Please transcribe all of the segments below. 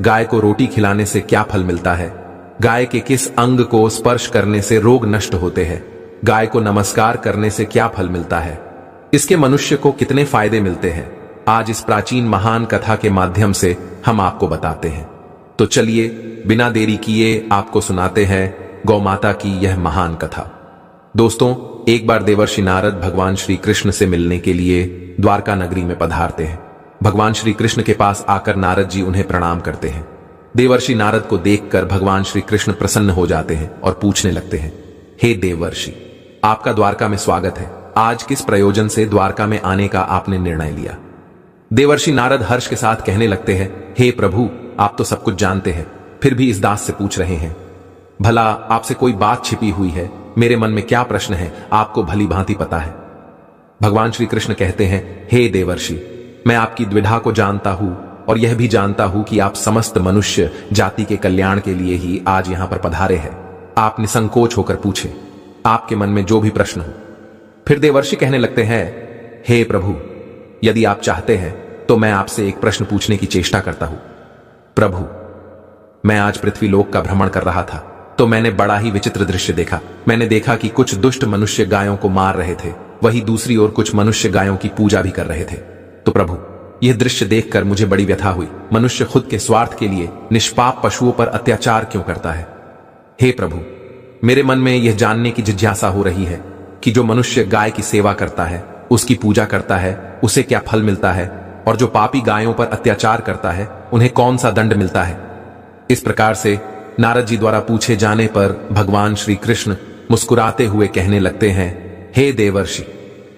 गाय को रोटी खिलाने से क्या फल मिलता है, गाय के किस अंग को स्पर्श करने से रोग नष्ट होते हैं, गाय को नमस्कार करने से क्या फल मिलता है, इसके मनुष्य को कितने फायदे मिलते हैं, आज इस प्राचीन महान कथा के माध्यम से हम आपको बताते हैं। तो चलिए बिना देरी किए आपको सुनाते हैं गौ माता की यह महान कथा। दोस्तों, एक बार देवर्षि नारद भगवान श्री कृष्ण से मिलने के लिए द्वारका नगरी में पधारते हैं। भगवान श्री कृष्ण के पास आकर नारद जी उन्हें प्रणाम करते हैं। देवर्षि नारद को देखकर भगवान श्री कृष्ण प्रसन्न हो जाते हैं और पूछने लगते हैं, हे देवर्षि, आपका द्वारका में स्वागत है। आज किस प्रयोजन से द्वारका में आने का आपने निर्णय लिया? देवर्षि नारद हर्ष के साथ कहने लगते हैं, हे प्रभु, आप तो सब कुछ जानते हैं, फिर भी इस दास से पूछ रहे हैं। भला आपसे कोई बात छिपी हुई है? मेरे मन में क्या प्रश्न है, आपको भली भांति पता है। भगवान श्री कृष्ण कहते हैं, हे देवर्षि, मैं आपकी द्विधा को जानता हूं और यह भी जानता हूं कि आप समस्त मनुष्य जाति के कल्याण के लिए ही आज यहां पर पधारे हैं। आप निसंकोच होकर पूछें, आपके मन में जो भी प्रश्न हो। फिर देवर्षि कहने लगते हैं, हे प्रभु, यदि आप चाहते हैं तो मैं आपसे एक प्रश्न पूछने की चेष्टा करता हूं। प्रभु, मैं आज पृथ्वी लोक का भ्रमण कर रहा था तो मैंने बड़ा ही विचित्र दृश्य देखा। मैंने देखा कि कुछ दुष्ट मनुष्य गायों को मार रहे थे, वहीं दूसरी ओर कुछ मनुष्य गायों की पूजा भी कर रहे थे। तो प्रभु, यह दृश्य देखकर मुझे बड़ी व्यथा हुई। मनुष्य खुद के स्वार्थ के लिए निष्पाप पशुओं पर अत्याचार क्यों करता है? हे प्रभु, मेरे मन में यह जानने की जिज्ञासा हो रही है कि जो मनुष्य गाय की सेवा करता है, उसकी पूजा करता है, उसे क्या फल मिलता है, और जो पापी गायों पर अत्याचार करता है, उन्हें कौन सा दंड मिलता है? इस प्रकार से नारद जी द्वारा पूछे जाने पर भगवान श्री कृष्ण मुस्कुराते हुए कहने लगते हैं, हे देवर्षि,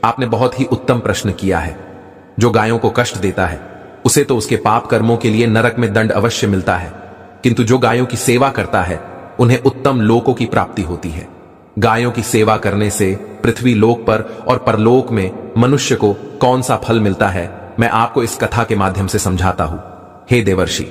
आपने बहुत ही उत्तम प्रश्न किया है। जो गायों को कष्ट देता है उसे तो उसके पाप कर्मों के लिए नरक में दंड अवश्य मिलता है, किंतु जो गायों की सेवा करता है उन्हें उत्तम लोकों की प्राप्ति होती है। गायों की सेवा करने से पृथ्वी लोक पर और परलोक में मनुष्य को कौन सा फल मिलता है, मैं आपको इस कथा के माध्यम से समझाता हूं। हे देवर्षि,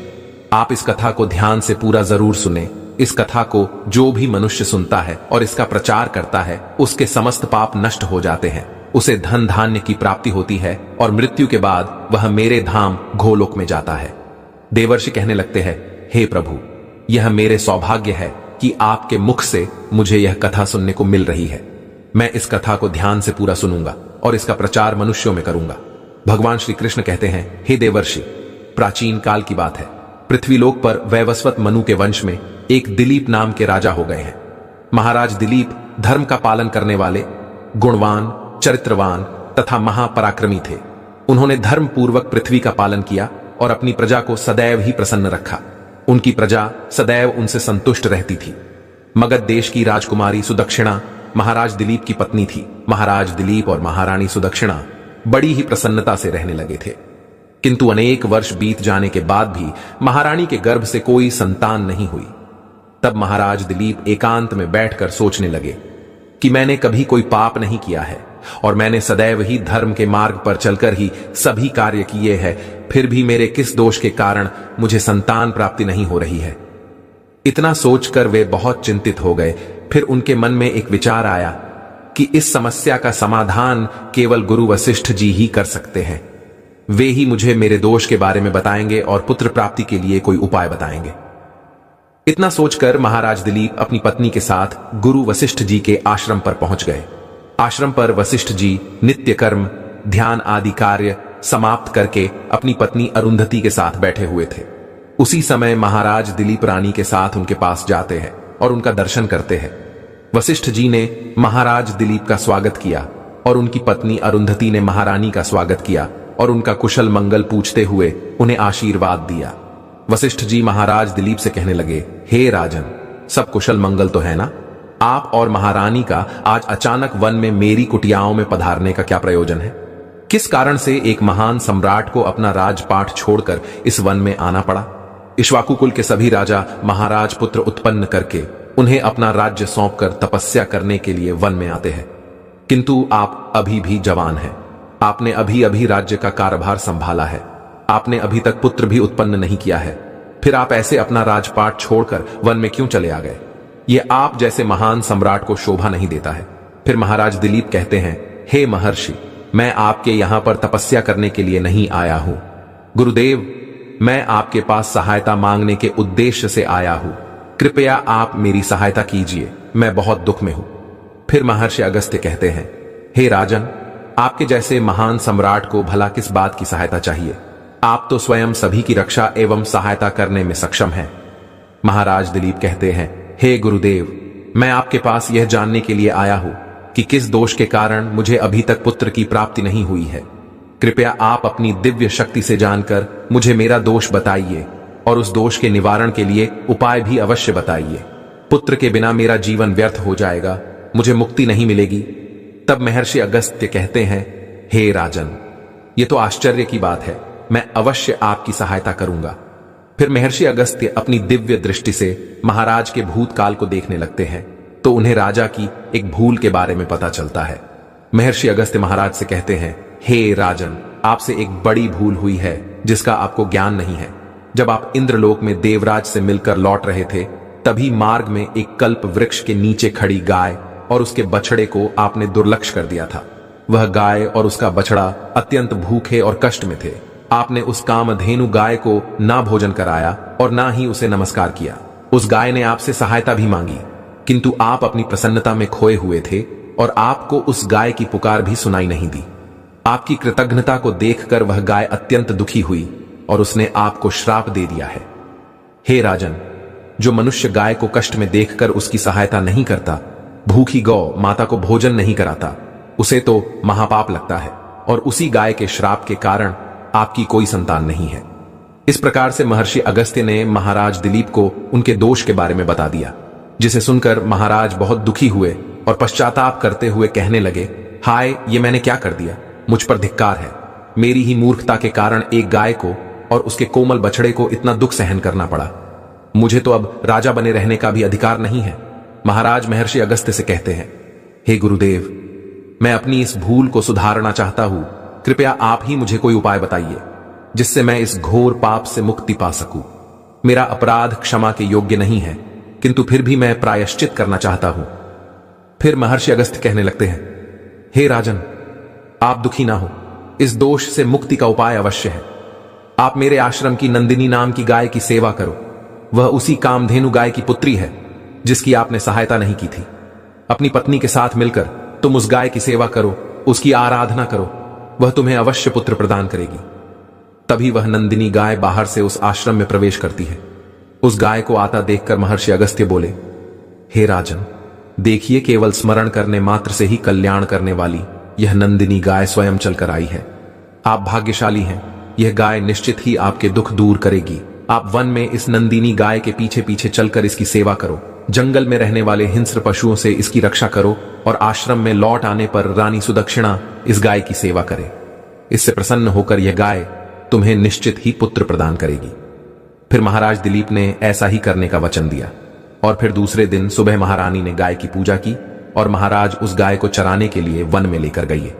आप इस कथा को ध्यान से पूरा जरूर सुने। इस कथा को जो भी मनुष्य सुनता है और इसका प्रचार करता है, उसके समस्त पाप नष्ट हो जाते हैं, उसे धन धान्य की प्राप्ति होती है और मृत्यु के बाद वह मेरे धाम गोलोक में जाता है। देवर्षि कहने लगते हैं, हे प्रभु, यह मेरे सौभाग्य है कि आपके मुख से मुझे यह कथा सुनने को मिल रही है। मैं इस कथा को ध्यान से पूरा सुनूंगा और इसका प्रचार मनुष्यों में करूंगा। भगवान श्री कृष्ण कहते हैं, हे देवर्षि, प्राचीन काल की बात है। पृथ्वीलोक पर वैवस्वत मनु के वंश में एक दिलीप नाम के राजा हो गए हैं। महाराज दिलीप धर्म का पालन करने वाले, गुणवान, चरित्रवान तथा महापराक्रमी थे। उन्होंने धर्म पूर्वक पृथ्वी का पालन किया और अपनी प्रजा को सदैव ही प्रसन्न रखा। उनकी प्रजा सदैव उनसे संतुष्ट रहती थी। मगध देश की राजकुमारी सुदक्षिणा महाराज दिलीप की पत्नी थी। महाराज दिलीप और महारानी सुदक्षिणा बड़ी ही प्रसन्नता से रहने लगे थे, किंतु अनेक वर्ष बीत जाने के बाद भी महारानी के गर्भ से कोई संतान नहीं हुई। तब महाराज दिलीप एकांत में बैठकर सोचने लगे कि मैंने कभी कोई पाप नहीं किया है और मैंने सदैव ही धर्म के मार्ग पर चलकर ही सभी कार्य किए हैं, फिर भी मेरे किस दोष के कारण मुझे संतान प्राप्ति नहीं हो रही है। इतना सोचकर वे बहुत चिंतित हो गए। फिर उनके मन में एक विचार आया कि इस समस्या का समाधान केवल गुरु वशिष्ठ जी ही कर सकते हैं। वे ही मुझे मेरे दोष के बारे में बताएंगे और पुत्र प्राप्ति के लिए कोई उपाय बताएंगे। इतना सोचकर महाराज दिलीप अपनी पत्नी के साथ गुरु वशिष्ठ जी के आश्रम पर पहुंच गए। आश्रम पर वशिष्ठ जी नित्य कर्म, ध्यान आदि कार्य समाप्त करके अपनी पत्नी अरुंधति के साथ बैठे हुए थे। उसी समय महाराज दिलीप रानी के साथ उनके पास जाते हैं और उनका दर्शन करते हैं। वशिष्ठ जी ने महाराज दिलीप का स्वागत किया और उनकी पत्नी अरुंधति ने महारानी का स्वागत किया और उनका कुशल मंगल पूछते हुए उन्हें आशीर्वाद दिया। वशिष्ठ जी महाराज दिलीप से कहने लगे, हे राजन, सब कुशल मंगल तो है ना? आप और महारानी का आज अचानक वन में मेरी कुटियाओं में पधारने का क्या प्रयोजन है? किस कारण से एक महान सम्राट को अपना राजपाट छोड़कर इस वन में आना पड़ा? इक्ष्वाकु कुल के सभी राजा महाराज पुत्र उत्पन्न करके उन्हें अपना राज्य सौंपकर तपस्या करने के लिए वन में आते हैं, किंतु आप अभी भी जवान हैं। आपने अभी अभी राज्य का कार्यभार संभाला है। आपने अभी तक पुत्र भी उत्पन्न नहीं किया है, फिर आप ऐसे अपना राजपाट छोड़कर वन में क्यों चले आ गए? ये आप जैसे महान सम्राट को शोभा नहीं देता है। फिर महाराज दिलीप कहते हैं, हे महर्षि, मैं आपके यहां पर तपस्या करने के लिए नहीं आया हूं। गुरुदेव, मैं आपके पास सहायता मांगने के उद्देश्य से आया हूं। कृपया आप मेरी सहायता कीजिए, मैं बहुत दुख में हूं। फिर महर्षि अगस्त्य कहते हैं, हे राजन, आपके जैसे महान सम्राट को भला किस बात की सहायता चाहिए? आप तो स्वयं सभी की रक्षा एवं सहायता करने में सक्षम हैं। महाराज दिलीप कहते हैं, हे गुरुदेव, मैं आपके पास यह जानने के लिए आया हूं कि किस दोष के कारण मुझे अभी तक पुत्र की प्राप्ति नहीं हुई है। कृपया आप अपनी दिव्य शक्ति से जानकर मुझे मेरा दोष बताइए और उस दोष के निवारण के लिए उपाय भी अवश्य बताइए। पुत्र के बिना मेरा जीवन व्यर्थ हो जाएगा, मुझे मुक्ति नहीं मिलेगी। तब महर्षि अगस्त्य कहते हैं, हे राजन, ये तो आश्चर्य की बात है, मैं अवश्य आपकी सहायता करूंगा। फिर महर्षि अगस्त्य अपनी दिव्य दृष्टि से महाराज के भूतकाल को देखने लगते हैं तो उन्हें राजा की एक भूल के बारे में पता चलता है। महर्षि अगस्त्य महाराज से कहते हैं, हे राजन, आपसे एक बड़ी भूल हुई है जिसका आपको ज्ञान नहीं है। जब आप इंद्रलोक में देवराज से मिलकर लौट रहे थे, तभी मार्ग में एक कल्प वृक्ष के नीचे खड़ी गाय और उसके बछड़े को आपने दुर्लक्ष्य कर दिया था। वह गाय और उसका बछड़ा अत्यंत भूखे और कष्ट में थे। आपने उस कामधेनु गाय को ना भोजन कराया और ना ही उसे नमस्कार किया। उस गाय ने आपसे सहायता भी मांगी, किंतु आप अपनी प्रसन्नता में खोए हुए थे और आपको उस गाय की पुकार भी सुनाई नहीं दी। आपकी कृतज्ञता को देखकर वह गाय अत्यंत दुखी हुई और उसने आपको श्राप दे दिया है। हे राजन, जो मनुष्य गाय को कष्ट में देखकर उसकी सहायता नहीं करता, भूखी गौ माता को भोजन नहीं कराता, उसे तो महापाप लगता है और उसी गाय के श्राप के कारण आपकी कोई संतान नहीं है। इस प्रकार से महर्षि अगस्त्य ने महाराज दिलीप को उनके दोष के बारे में बता दिया, जिसे सुनकर महाराज बहुत दुखी हुए और पश्चाताप करते हुए कहने लगे, हाय, ये मैंने क्या कर दिया? मुझ पर धिक्कार है। मेरी ही मूर्खता के कारण एक गाय को और उसके कोमल बछड़े को इतना दुख सहन करना पड़ा। मुझे तो अब राजा बने रहने का भी अधिकार नहीं है। महाराज महर्षि अगस्त्य से कहते हैं, हे गुरुदेव, मैं अपनी इस भूल को सुधारना चाहता हूं। कृपया आप ही मुझे कोई उपाय बताइए जिससे मैं इस घोर पाप से मुक्ति पा सकूं। मेरा अपराध क्षमा के योग्य नहीं है, किंतु फिर भी मैं प्रायश्चित करना चाहता हूं। फिर महर्षि अगस्त्य कहने लगते हैं, हे राजन, आप दुखी ना हो, इस दोष से मुक्ति का उपाय अवश्य है। आप मेरे आश्रम की नंदिनी नाम की गाय की सेवा करो। वह उसी कामधेनु गाय की पुत्री है जिसकी आपने सहायता नहीं की थी। अपनी पत्नी के साथ मिलकर तुम उस गाय की सेवा करो, उसकी आराधना करो, वह तुम्हें अवश्य पुत्र प्रदान करेगी। तभी वह नंदिनी गाय बाहर से उस आश्रम में प्रवेश करती है। उस गाय को आता देखकर महर्षि अगस्त्य बोले, हे राजन, देखिए, केवल स्मरण करने मात्र से ही कल्याण करने वाली यह नंदिनी गाय स्वयं चलकर आई है। आप भाग्यशाली हैं, यह गाय निश्चित ही आपके दुख दूर करेगी। आप वन में इस नंदिनी गाय के पीछे पीछे चलकर इसकी सेवा करो, जंगल में रहने वाले हिंस्र पशुओं से इसकी रक्षा करो और आश्रम में लौट आने पर रानी सुदक्षिणा इस गाय की सेवा करे। इससे प्रसन्न होकर यह गाय तुम्हें निश्चित ही पुत्र प्रदान करेगी। फिर महाराज दिलीप ने ऐसा ही करने का वचन दिया और फिर दूसरे दिन सुबह महारानी ने गाय की पूजा की और महाराज उस गाय को चराने के लिए वन में लेकर गए।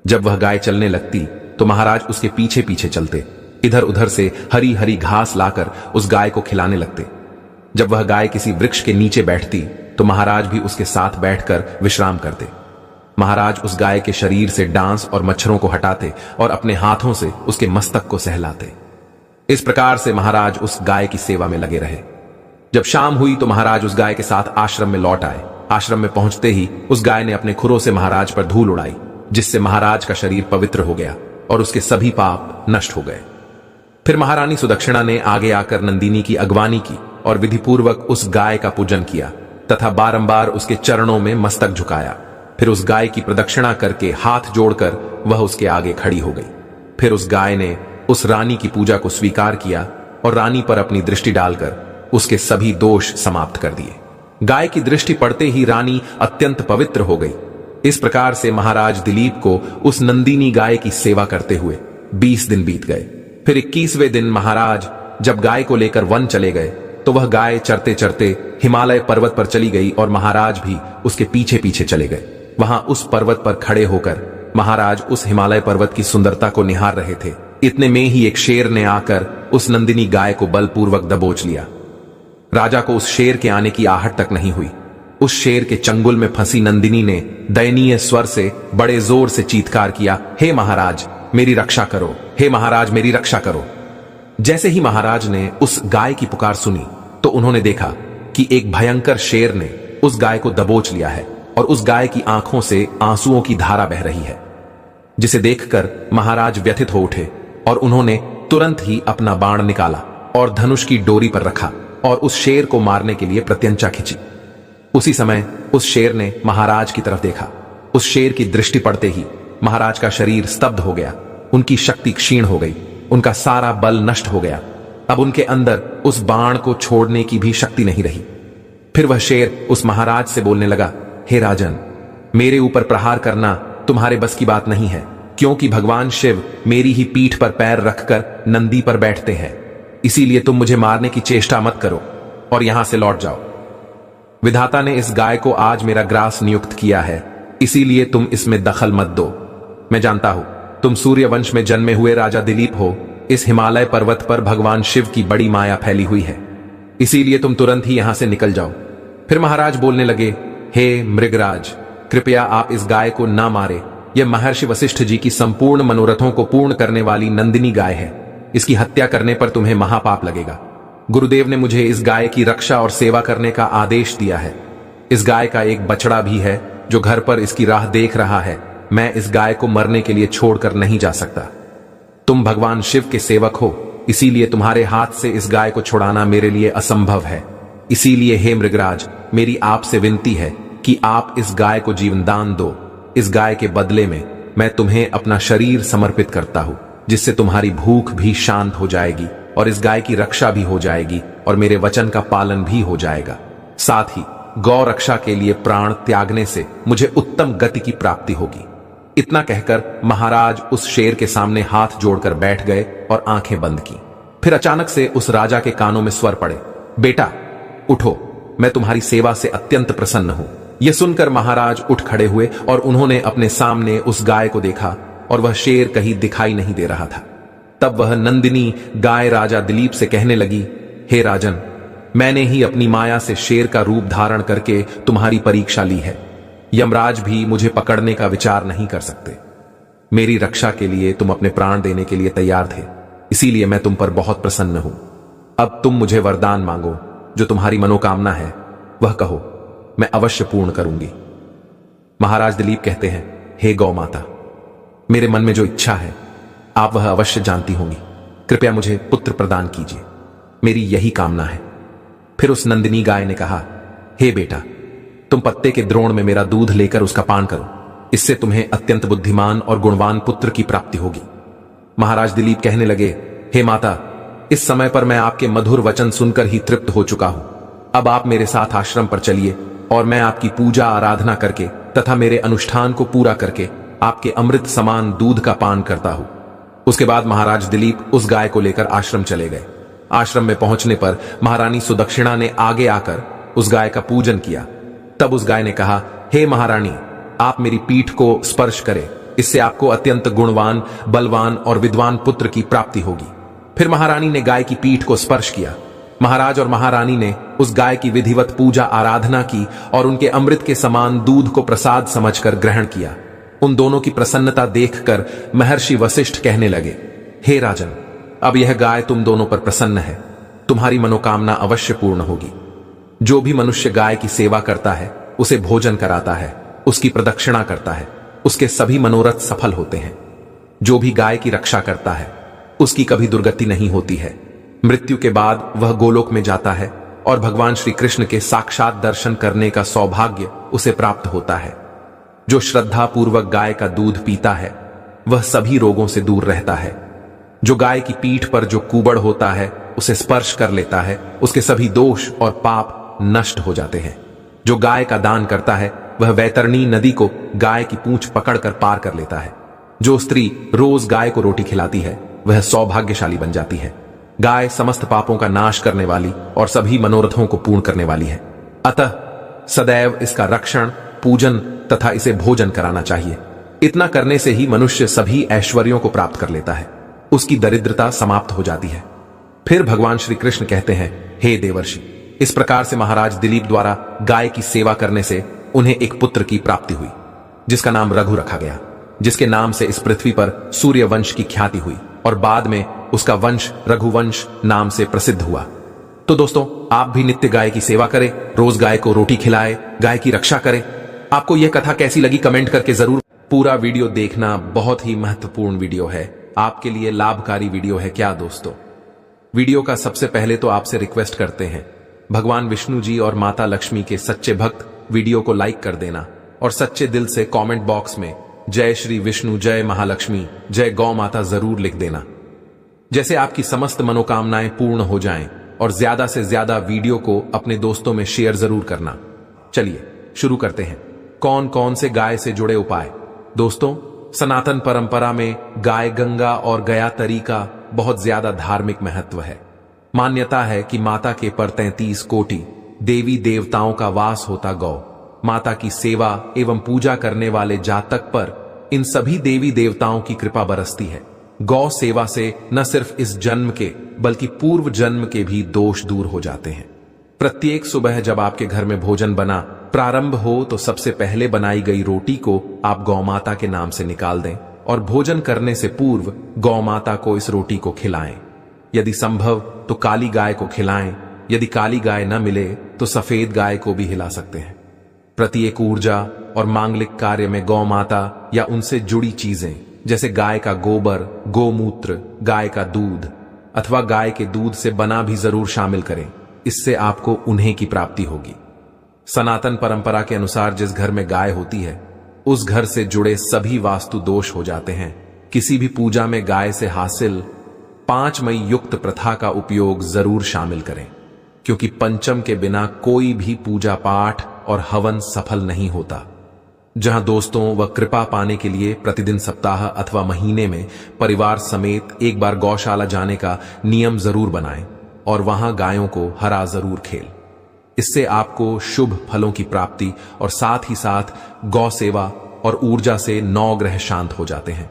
जब वह गाय चलने लगती तो महाराज उसके पीछे पीछे चलते, इधर उधर से हरी हरी घास लाकर उस गाय को खिलाने लगते। जब वह गाय किसी वृक्ष के नीचे बैठती तो महाराज भी उसके साथ बैठकर विश्राम करते। महाराज उस गाय के शरीर से डांस और मच्छरों को हटाते और अपने हाथों से उसके मस्तक को सहलाते। इस प्रकार से महाराज उस गाय की सेवा में लगे रहे। जब शाम हुई तो महाराज उस गाय के साथ आश्रम में लौट आए। आश्रम में पहुंचते ही उस गाय ने अपने खुरों से महाराज पर धूल उड़ाई, जिससे महाराज का शरीर पवित्र हो गया और उसके सभी पाप नष्ट हो गए। फिर महारानी सुदक्षिणा ने आगे आकर नंदिनी की अगवानी की और विधिपूर्वक उस गाय का पूजन किया तथा बारंबार उसके चरणों में मस्तक झुकाया। फिर उस गाय की प्रदक्षिणा करके हाथ जोड़कर वह उसके आगे खड़ी हो गई। फिर उस गाय ने उस रानी की पूजा को स्वीकार किया और रानी पर अपनी दृष्टि डालकर उसके सभी दोष समाप्त कर दिए। गाय की दृष्टि पड़ते ही रानी अत्यंत पवित्र हो गई। इस प्रकार से महाराज दिलीप को उस नंदिनी गाय की सेवा करते हुए 20 दिन बीत गए। फिर 21वें दिन महाराज जब गाय को लेकर वन चले गए तो वह गाय चरते चरते हिमालय पर्वत पर चली गई और महाराज भी उसके पीछे पीछे चले गए। वहां उस पर्वत पर खड़े होकर महाराज उस हिमालय पर्वत की सुंदरता को निहार रहे थे। इतने में ही एक शेर ने आकर उस नंदिनी गाय को बलपूर्वक दबोच लिया। राजा को उस शेर के आने की आहट तक नहीं हुई। उस शेर के चंगुल में फंसी नंदिनी ने दयनीय स्वर से बड़े जोर से चीत्कार किया, हे महाराज मेरी रक्षा करो, हे महाराज मेरी रक्षा करो। जैसे ही महाराज ने उस गाय की पुकार सुनी तो उन्होंने देखा कि एक भयंकर शेर ने उस गाय को दबोच लिया है और उस गाय की आंखों से आंसुओं की धारा बह रही है, जिसे देखकर महाराज व्यथित हो उठे और उन्होंने तुरंत ही अपना बाण निकाला और धनुष की डोरी पर रखा और उस शेर को मारने के लिए प्रत्यंचा खींची। उसी समय उस शेर ने महाराज की तरफ देखा। उस शेर की दृष्टि पड़ते ही महाराज का शरीर स्तब्ध हो गया, उनकी शक्ति क्षीण हो गई, उनका सारा बल नष्ट हो गया। अब उनके अंदर उस बाण को छोड़ने की भी शक्ति नहीं रही। फिर वह शेर उस महाराज से बोलने लगा, हे राजन, मेरे ऊपर प्रहार करना तुम्हारे बस की बात नहीं है, क्योंकि भगवान शिव मेरी ही पीठ पर पैर रखकर नंदी पर बैठते हैं। इसीलिए तुम मुझे मारने की चेष्टा मत करो और यहां से लौट जाओ। विधाता ने इस गाय को आज मेरा ग्रास नियुक्त किया है, इसीलिए तुम इसमें दखल मत दो। मैं जानता हूं तुम सूर्य वंश में जन्मे हुए राजा दिलीप हो। इस हिमालय पर्वत पर भगवान शिव की बड़ी माया फैली हुई है, इसीलिए तुम तुरंत ही यहां से निकल जाओ। फिर महाराज बोलने लगे, हे मृगराज, कृपया आप इस गाय को ना मारे। यह महर्षि वशिष्ठ जी की संपूर्ण मनोरथों को पूर्ण करने वाली नंदिनी गाय है। इसकी हत्या करने पर तुम्हें महापाप लगेगा। गुरुदेव ने मुझे इस गाय की रक्षा और सेवा करने का आदेश दिया है। इस गाय का एक बछड़ा भी है जो घर पर इसकी राह देख रहा है। मैं इस गाय को मरने के लिए छोड़कर नहीं जा सकता। तुम भगवान शिव के सेवक हो, इसीलिए तुम्हारे हाथ से इस गाय को छुड़ाना मेरे लिए असंभव है। इसीलिए हे मृगराज, मेरी आपसे विनती है कि आप इस गाय को जीवनदान दो। इस गाय के बदले में मैं तुम्हें अपना शरीर समर्पित करता हूं, जिससे तुम्हारी भूख भी शांत हो जाएगी और इस गाय की रक्षा भी हो जाएगी और मेरे वचन का पालन भी हो जाएगा। साथ ही गौ रक्षा के लिए प्राण त्यागने से मुझे उत्तम गति की प्राप्ति होगी। इतना कहकर महाराज उस शेर के सामने हाथ जोड़कर बैठ गए और आंखें बंद की। फिर अचानक से उस राजा के कानों में स्वर पड़े, बेटा उठो, मैं तुम्हारी सेवा से अत्यंत प्रसन्न हूं। यह सुनकर महाराज उठ खड़े हुए और उन्होंने अपने सामने उस गाय को देखा और वह शेर कहीं दिखाई नहीं दे रहा था। तब वह नंदिनी गाय राजा दिलीप से कहने लगी, हे राजन, मैंने ही अपनी माया से शेर का रूप धारण करके तुम्हारी परीक्षा ली है। यमराज भी मुझे पकड़ने का विचार नहीं कर सकते। मेरी रक्षा के लिए तुम अपने प्राण देने के लिए तैयार थे, इसीलिए मैं तुम पर बहुत प्रसन्न हूं। अब तुम मुझे वरदान मांगो, जो तुम्हारी मनोकामना है वह कहो, मैं अवश्य पूर्ण करूंगी। महाराज दिलीप कहते हैं, हे गौ माता, मेरे मन में जो इच्छा है आप वह अवश्य जानती होंगी। कृपया मुझे पुत्र प्रदान कीजिए, मेरी यही कामना है। फिर उस नंदिनी गाय ने कहा, हे बेटा, तुम पत्ते के द्रोण में मेरा दूध लेकर उसका पान करो, इससे तुम्हें अत्यंत बुद्धिमान और गुणवान पुत्र की प्राप्ति होगी। महाराज दिलीप कहने लगे, हे माता, इस समय पर मैं आपके मधुर वचन सुनकर ही तृप्त हो चुका हूं। अब आप मेरे साथ आश्रम पर चलिए और मैं आपकी पूजा आराधना करके तथा मेरे अनुष्ठान को पूरा करके आपके अमृत समान दूध का पान करता हूं। उसके बाद महाराज दिलीप उस गाय को लेकर आश्रम चले गए। आश्रम में पहुंचने पर महारानी सुदक्षिणा ने आगे आकर उस गाय का पूजन किया। तब उस गाय ने कहा, हे महारानी, आप मेरी पीठ को स्पर्श करें, इससे आपको अत्यंत गुणवान, बलवान और विद्वान पुत्र की प्राप्ति होगी। फिर महारानी ने गाय की पीठ को स्पर्श किया। महाराज और महारानी ने उस गाय की विधिवत पूजा आराधना की और उनके अमृत के समान दूध को प्रसाद समझकर ग्रहण किया। उन दोनों की प्रसन्नता देखकर महर्षि वशिष्ठ कहने लगे, हे राजन, अब यह गाय तुम दोनों पर प्रसन्न है, तुम्हारी मनोकामना अवश्य पूर्ण होगी। जो भी मनुष्य गाय की सेवा करता है, उसे भोजन कराता है, उसकी प्रदक्षिणा करता है, उसके सभी मनोरथ सफल होते हैं। जो भी गाय की रक्षा करता है, उसकी कभी दुर्गति नहीं होती है। मृत्यु के बाद वह गोलोक में जाता है और भगवान श्री कृष्ण के साक्षात दर्शन करने का सौभाग्य उसे प्राप्त होता है। जो श्रद्धा पूर्वक गाय का दूध पीता है, वह सभी रोगों से दूर रहता है। जो गाय की पीठ पर जो कुबड़ होता है, उसे स्पर्श कर लेता है, उसके सभी दोष और पाप नष्ट हो जाते हैं। जो गाय का दान करता है, वह वैतरणी नदी को गाय की पूंछ पकड़कर पार कर लेता है। जो स्त्री रोज गाय को रोटी खिलाती है, वह सौभाग्यशाली बन जाती है। गाय समस्त पापों का नाश करने वाली और सभी मनोरथों को पूर्ण करने वाली है। अतः सदैव इसका रक्षण, पूजन तथा इसे भोजन कराना चाहिए। इतना करने से ही मनुष्य सभी ऐश्वर्यों को प्राप्त कर लेता है, उसकी दरिद्रता समाप्त हो जाती है। फिर भगवान श्री कृष्ण कहते हैं, हे देवर्षि, इस प्रकार से महाराज दिलीप द्वारा गाय की सेवा करने से उन्हें एक पुत्र की प्राप्ति हुई, जिसका नाम रघु रखा गया, जिसके नाम से इस पृथ्वी पर सूर्य वंश की ख्याति हुई और बाद में उसका वंश रघुवंश नाम से प्रसिद्ध हुआ। तो दोस्तों, आप भी नित्य गाय की सेवा करें, रोज गाय को रोटी खिलाएं, गाय की रक्षा करें। आपको यह कथा कैसी लगी कमेंट करके जरूर। पूरा वीडियो देखना बहुत ही महत्वपूर्ण वीडियो है, आपके लिए लाभकारी वीडियो है क्या दोस्तों। वीडियो का सबसे पहले तो आपसे रिक्वेस्ट करते हैं, भगवान विष्णु जी और माता लक्ष्मी के सच्चे भक्त वीडियो को लाइक कर देना और सच्चे दिल से कमेंट बॉक्स में जय श्री विष्णु, जय महालक्ष्मी, जय गौ माता जरूर लिख देना। जैसे आपकी समस्त मनोकामनाएं पूर्ण हो जाएं और ज्यादा से ज्यादा वीडियो को अपने दोस्तों में शेयर जरूर करना। चलिए शुरू करते हैं। कौन कौन से गाय से जुड़े उपाय। दोस्तों, सनातन परंपरा में गाय गंगा और गया तरी का बहुत ज्यादा धार्मिक महत्व है। मान्यता है कि माता के पर 33 कोटि देवी देवताओं का वास होता गौ माता की सेवा एवं पूजा करने वाले जातक पर इन सभी देवी देवताओं की कृपा बरसती है। गौ सेवा से न सिर्फ इस जन्म के बल्कि पूर्व जन्म के भी दोष दूर हो जाते हैं। प्रत्येक सुबह जब आपके घर में भोजन बना प्रारंभ हो तो सबसे पहले बनाई गई रोटी को आप गौ माता के नाम से निकाल दें और भोजन करने से पूर्व गौ माता को इस रोटी को खिलाएं। यदि संभव तो काली गाय को खिलाएं, यदि काली गाय न मिले तो सफेद गाय को भी हिला सकते हैं। प्रत्येक ऊर्जा और मांगलिक कार्य में गौ माता या उनसे जुड़ी चीजें जैसे गाय का गोबर, गोमूत्र, गाय का दूध अथवा गाय के दूध से बना भी जरूर शामिल करें, इससे आपको उन्हें की प्राप्ति होगी। सनातन परंपरा के अनुसार जिस घर में गाय होती है उस घर से जुड़े सभी वास्तु दोष हो जाते हैं। किसी भी पूजा में गाय से हासिल 5 मई युक्त प्रथा का उपयोग जरूर शामिल करें, क्योंकि पंचम के बिना कोई भी पूजा पाठ और हवन सफल नहीं होता। जहां दोस्तों व कृपा पाने के लिए प्रतिदिन, सप्ताह अथवा महीने में परिवार समेत एक बार गौशाला जाने का नियम जरूर बनाएं और वहां गायों को हरा जरूर खेल। इससे आपको शुभ फलों की प्राप्ति और साथ ही साथ गौ सेवा और ऊर्जा से 9 ग्रह शांत हो जाते हैं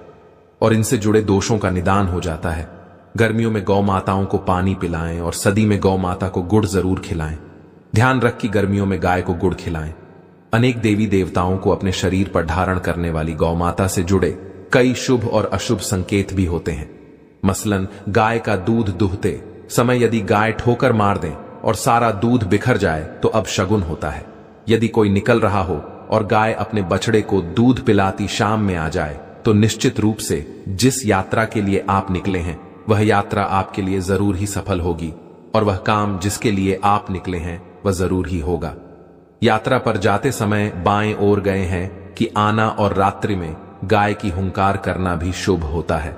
और इनसे जुड़े दोषों का निदान हो जाता है। गर्मियों में गौ माताओं को पानी पिलाएं और सदी में गौ माता को गुड़ जरूर खिलाएं। ध्यान रख कि गर्मियों में गाय को गुड़ खिलाएं। अनेक देवी देवताओं को अपने शरीर पर धारण करने वाली गौ माता से जुड़े कई शुभ और अशुभ संकेत भी होते हैं। मसलन गाय का दूध दुहते समय यदि गाय ठोकर मार दें और सारा दूध बिखर जाए तो अब शगुन होता है। यदि कोई निकल रहा हो और गाय अपने बछड़े को दूध पिलाती शाम में आ जाए तो निश्चित रूप से जिस यात्रा के लिए आप निकले हैं वह यात्रा आपके लिए जरूर ही सफल होगी और वह काम जिसके लिए आप निकले हैं वह जरूर ही होगा। यात्रा पर जाते समय बाएं ओर गए हैं कि आना और रात्रि में गाय की हुंकार करना भी शुभ होता है।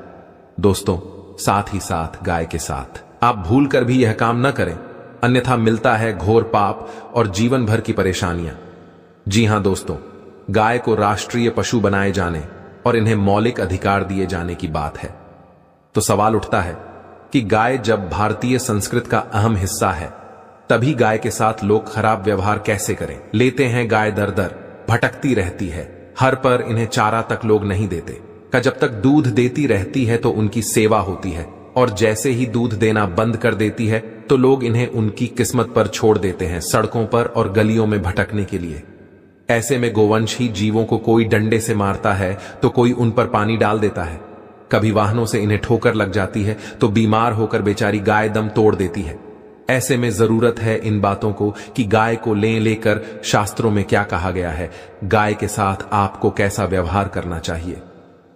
दोस्तों, साथ ही साथ गाय के साथ आप भूल कर भी यह काम न करें, अन्यथा मिलता है घोर पाप और जीवन भर की परेशानियां। जी हां दोस्तों, गाय को राष्ट्रीय पशु बनाए जाने और इन्हें मौलिक अधिकार दिए जाने की बात है। तो सवाल उठता है कि गाय जब भारतीय संस्कृति का अहम हिस्सा है तभी गाय के साथ लोग खराब व्यवहार कैसे करें। लेते हैं गाय दर दर, भटकती रहती है, हर पर इन्हें चारा तक लोग नहीं देते का जब तक दूध देती रहती है तो उनकी सेवा होती है और जैसे ही दूध देना बंद कर देती है तो लोग इन्हें उनकी किस्मत पर छोड़ देते हैं, सड़कों पर और गलियों में भटकने के लिए। ऐसे में गोवंशी जीवों को कोई डंडे से मारता है तो कोई उन पर पानी डाल देता है। कभी वाहनों से इन्हें ठोकर लग जाती है तो बीमार होकर बेचारी गाय दम तोड़ देती है। ऐसे में जरूरत है इन बातों को कि गाय को लेकर शास्त्रों में क्या कहा गया है, गाय के साथ आपको कैसा व्यवहार करना चाहिए।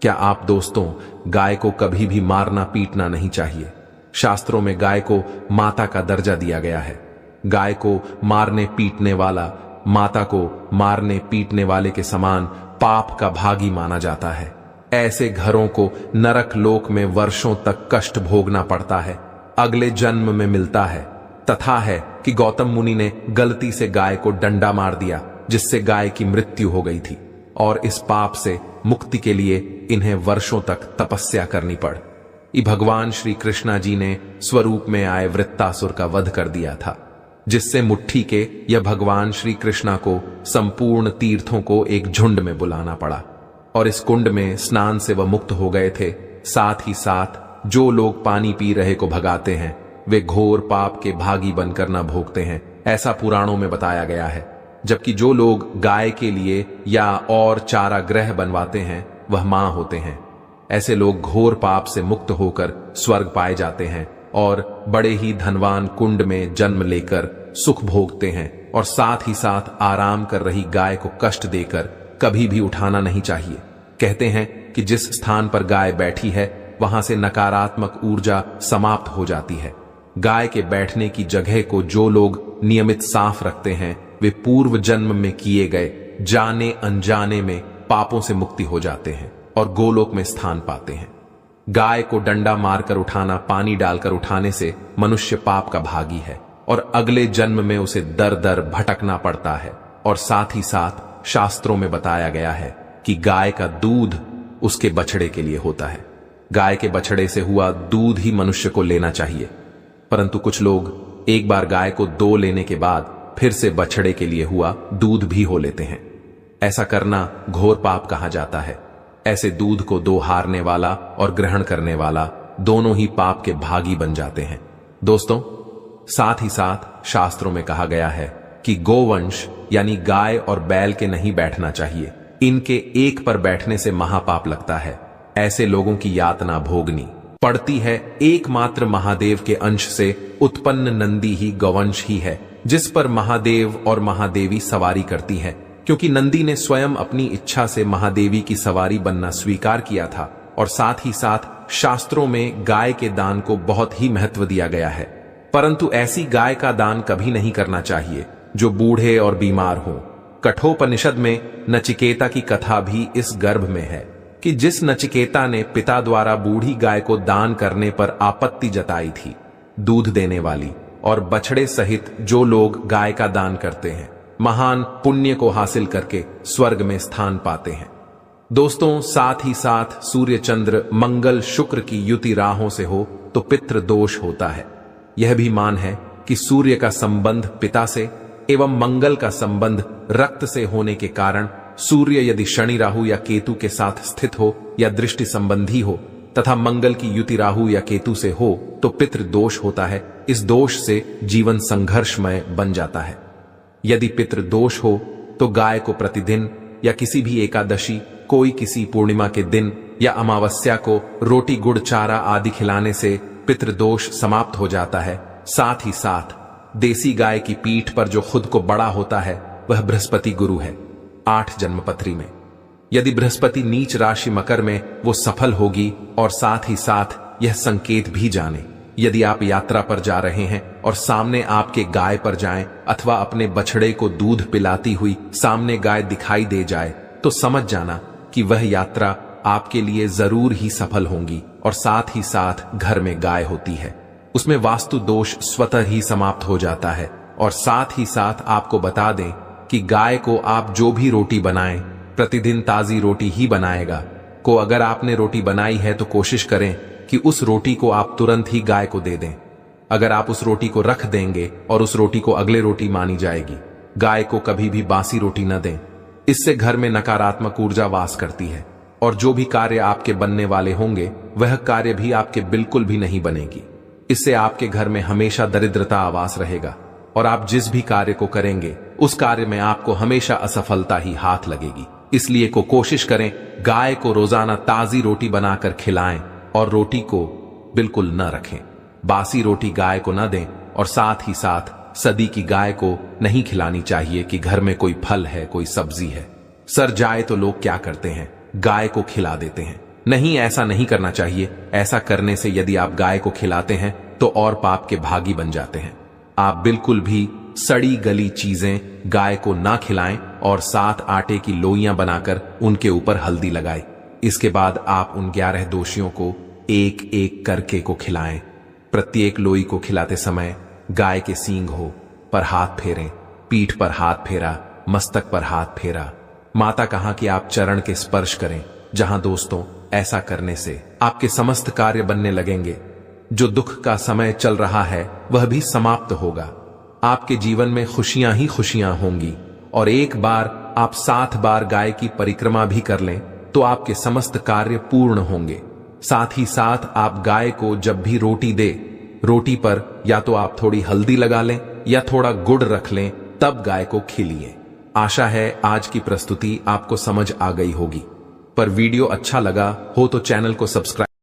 क्या आप दोस्तों, गाय को कभी भी मारना पीटना नहीं चाहिए। शास्त्रों में गाय को माता का दर्जा दिया गया है। गाय को मारने पीटने वाला माता को मारने पीटने वाले के समान पाप का भागी माना जाता है। ऐसे घरों को नरक लोक में वर्षों तक कष्ट भोगना पड़ता है, अगले जन्म में मिलता है। तथा है कि गौतम मुनि ने गलती से गाय को डंडा मार दिया जिससे गाय की मृत्यु हो गई थी और इस पाप से मुक्ति के लिए इन्हें वर्षों तक तपस्या करनी पड़ी। भगवान श्री कृष्णा जी ने स्वरूप में आए वृत्तासुर का वध कर दिया था, जिससे मुट्ठी के यह भगवान श्री कृष्णा को संपूर्ण तीर्थों को एक झुंड में बुलाना पड़ा और इस कुंड में स्नान से वह मुक्त हो गए थे। साथ ही साथ जो लोग पानी पी रहे को भगाते हैं वे घोर पाप के भागी बनकर न भोगते हैं, ऐसा पुराणों में बताया गया है। जबकि जो लोग गाय के लिए या और चारा ग्रह बनवाते हैं वह मां होते हैं। ऐसे लोग घोर पाप से मुक्त होकर स्वर्ग पाए जाते हैं और बड़े ही धनवान कुंड में जन्म लेकर सुख भोगते हैं, और साथ ही साथ आराम कर रही गाय को कष्ट देकर कभी भी उठाना नहीं चाहिए। कहते हैं कि जिस स्थान पर गाय बैठी है वहां से नकारात्मक ऊर्जा समाप्त हो जाती है। गाय के बैठने की जगह को जो लोग नियमित साफ रखते हैं वे पूर्व जन्म में किए गए जाने अनजाने में पापों से मुक्ति हो जाते हैं और गोलोक में स्थान पाते हैं। गाय को डंडा मारकर उठाना, पानी डालकर उठाने से मनुष्य पाप का भागी है और अगले जन्म में उसे दर दर भटकना पड़ता है। और साथ ही साथ शास्त्रों में बताया गया है कि गाय का दूध उसके बछड़े के लिए होता है। गाय के बछड़े से हुआ दूध ही मनुष्य को लेना चाहिए, परंतु कुछ लोग एक बार गाय को दो लेने के बाद फिर से बछड़े के लिए हुआ दूध भी हो लेते हैं। ऐसा करना घोर पाप कहा जाता है। ऐसे दूध को दो हारने वाला और ग्रहण करने वाला दोनों ही पाप के भागी बन जाते हैं। दोस्तों, साथ ही साथ शास्त्रों में कहा गया है कि गोवंश यानी गाय और बैल के नहीं बैठना चाहिए। इनके एक पर बैठने से महापाप लगता है। ऐसे लोगों की यातना भोगनी पड़ती है। एकमात्र महादेव के अंश से उत्पन्न नंदी ही गौवंश ही है, जिस पर महादेव और महादेवी सवारी करती है, क्योंकि नंदी ने स्वयं अपनी इच्छा से महादेवी की सवारी बनना स्वीकार किया था। और साथ ही साथ शास्त्रों में गाय के दान को बहुत ही महत्व दिया गया है, परंतु ऐसी गाय का दान कभी नहीं करना चाहिए जो बूढ़े और बीमार हों। कठोपनिषद में नचिकेता की कथा भी इस गर्भ में है कि जिस नचिकेता ने पिता द्वारा बूढ़ी गाय को दान करने पर आपत्ति जताई थी, दूध देने वाली और बछड़े सहित जो लोग गाय का दान करते हैं महान पुण्य को हासिल करके स्वर्ग में स्थान पाते हैं। दोस्तों, साथ ही साथ सूर्य चंद्र मंगल शुक्र की युति राहों से हो तो पितृ दोष होता है। यह भी मान है कि सूर्य का संबंध पिता से एवं मंगल का संबंध रक्त से होने के कारण सूर्य यदि शनि राहु या केतु के साथ स्थित हो या दृष्टि संबंधी हो तथा मंगल की युति राहु या केतु से हो तो पितृ दोष होता है। इस दोष से जीवन संघर्षमय बन जाता है। यदि पितृ दोष हो तो गाय को प्रतिदिन या किसी भी एकादशी, कोई किसी पूर्णिमा के दिन या अमावस्या को रोटी गुड़ चारा आदि खिलाने से पितृदोष समाप्त हो जाता है। साथ ही साथ देसी गाय की पीठ पर जो खुद को बड़ा होता है वह बृहस्पति गुरु है। 8 जन्मपत्री में यदि बृहस्पति नीच राशि मकर में वो सफल होगी। और साथ ही साथ यह संकेत भी जाने, यदि आप यात्रा पर जा रहे हैं और सामने आपके गाय पर जाएं अथवा अपने बछड़े को दूध पिलाती हुई सामने गाय दिखाई दे जाए तो समझ जाना कि वह यात्रा आपके लिए जरूर ही सफल होंगी। और साथ ही साथ घर में गाय होती है, उसमें वास्तु दोष स्वतः ही समाप्त हो जाता है। और साथ ही साथ आपको बता दें कि गाय को आप जो भी रोटी बनाएं प्रतिदिन ताजी रोटी ही बनाएगा। को अगर आपने रोटी बनाई है तो कोशिश करें कि उस रोटी को आप तुरंत ही गाय को दे दें। अगर आप उस रोटी को रख देंगे और उस रोटी को अगले रोटी मानी जाएगी। गाय को कभी भी बासी रोटी न दें, इससे घर में नकारात्मक ऊर्जा वास करती है और जो भी कार्य आपके बनने वाले होंगे वह कार्य भी आपके बिल्कुल भी नहीं बनेगी। इससे आपके घर में हमेशा दरिद्रता आवास रहेगा और आप जिस भी कार्य को करेंगे उस कार्य में आपको हमेशा असफलता ही हाथ लगेगी। इसलिए को कोशिश करें गाय को रोजाना ताजी रोटी बनाकर खिलाएं और रोटी को बिल्कुल न रखें। बासी रोटी गाय को न दें और साथ ही साथ सदी की गाय को नहीं खिलानी चाहिए कि घर में कोई फल है, कोई सब्जी है। सर जाए तो लोग क्या करते हैं, गाय को खिला देते हैं। नहीं, ऐसा नहीं करना चाहिए। ऐसा करने से यदि आप गाय को खिलाते हैं तो और पाप के भागी बन जाते हैं। आप बिल्कुल भी सड़ी गली चीजें गाय को ना खिलाएं और साथ आटे की लोइयां बनाकर उनके ऊपर हल्दी लगाएं। इसके बाद आप उन 11 दोषियों को एक एक करके को खिलाएं। प्रत्येक लोई को खिलाते समय गाय के सींग हो पर हाथ फेरें, पीठ पर हाथ फेरा, मस्तक पर हाथ फेरा। माता कहा कि आप चरण के स्पर्श करें। जहां दोस्तों ऐसा करने से आपके समस्त कार्य बनने लगेंगे। जो दुख का समय चल रहा है वह भी समाप्त होगा। आपके जीवन में खुशियां ही खुशियां होंगी। और एक बार आप 7 बार गाय की परिक्रमा भी कर लें तो आपके समस्त कार्य पूर्ण होंगे। साथ ही साथ आप गाय को जब भी रोटी दे, रोटी पर या तो आप थोड़ी हल्दी लगा लें या थोड़ा गुड़ रख लें, तब गाय को खिलाइए। आशा है आज की प्रस्तुति आपको समझ आ गई होगी। पर वीडियो अच्छा लगा हो तो चैनल को सब्सक्राइब